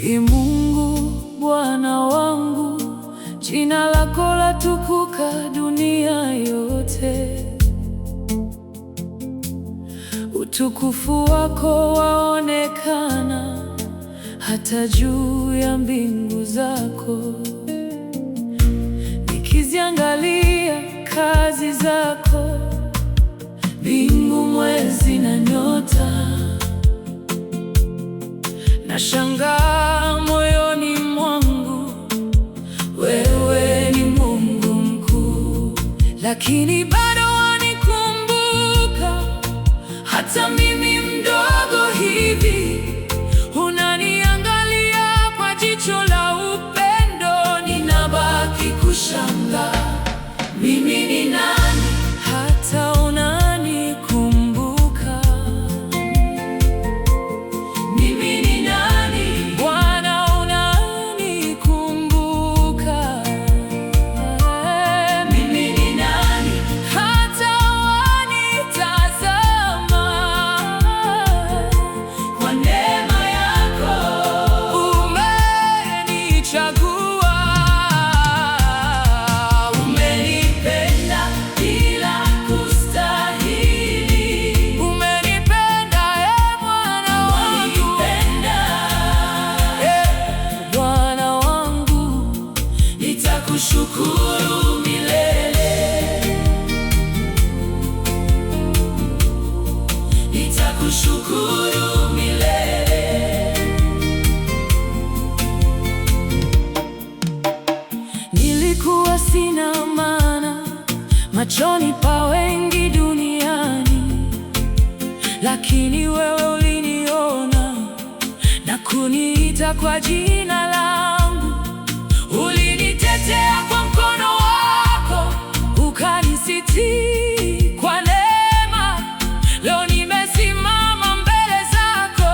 Ee Mungu Bwana wangu, jina lako latukuka dunia yote. Utukufu wako waonekana hata juu ya mbingu zako. Nikiziangalia kazi zako, mbingu, mwezi na nyota, nashangaa moyoni mwangu, wewe ni Mungu mkuu. Lakini bado wanikumbuka, hata mimi mdogo hivi. Unaniangalia kwa jicho la upendo, ninabaki kushangaa, mimi ni nani hata unanikumbuka? Mimi ni nani Bwana, unanikumbuka? Mimi ni nani hata wanitazama? Kwa neema yako umenichagua, umenipenda bila kustahili. Umenipenda, Bwana wangu, Bwana wangu, nitakushukuru milele, nitakushukuru milele. Nilikuwa sina maana machoni pa wengi duniani, lakini wewe uliniona na kuniita kwa jina langu. Ulinitetea kwa mkono wako, ukanisitiri kwa neema. Leo nimesimama mbele zako,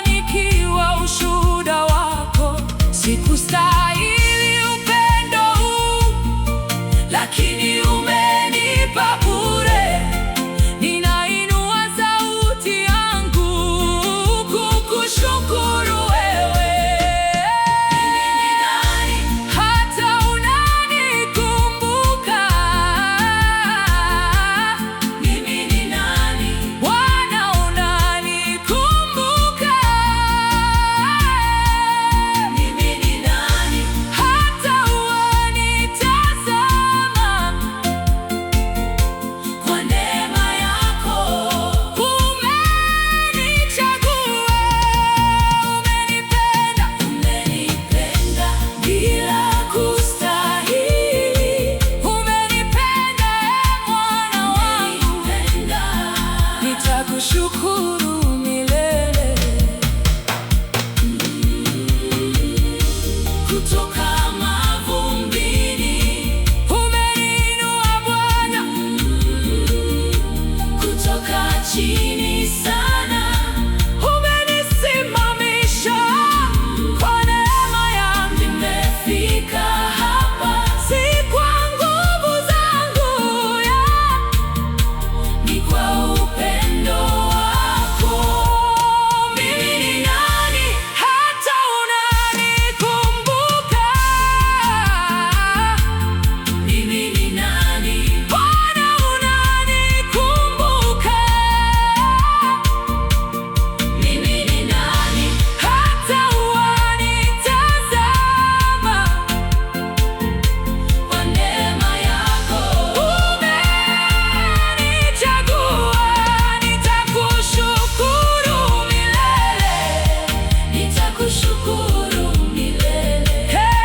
nikiwa ushuhuda wako. Sikustahili upendo huu, lakini umenipa bure. Ninainua sauti yangu kukushukuru wewe. Mimi ni nani hata unanikumbuka? Mimi ni nani Bwana, unanikumbuka? Mimi ni nani hata wanitazama? Kwa neema yako umenichagua, umenipenda bila kustahili. Umenipenda, Bwana wangu, nitakushukuru milele. Kutoka mavumbini umeniinua Bwana, kutoka chini sana umenisimamisha. Kwa neema yako nimefika hapa, si kwa nguvu zangu, ni kwa upendo wako. Mimi ni nani hata unanikumbuka? Mimi ni nani Bwana, unanikumbuka? Mimi ni nani hata wanitazama? Kwa neema yako umenichagua, nitakushukuru milele, nitakushukuru milele,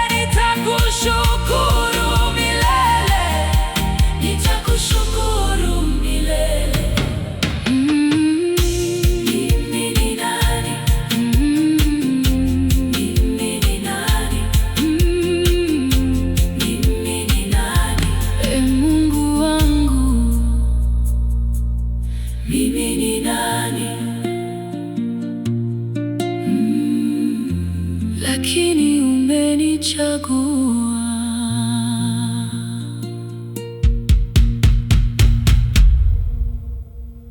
nitakushukuru milele, nitakushukuru milele. Mimi ni nani? Mimi ni nani? Mimi ni nani? Ee Mungu wangu, mimi ni nani? Lakini umenichagua.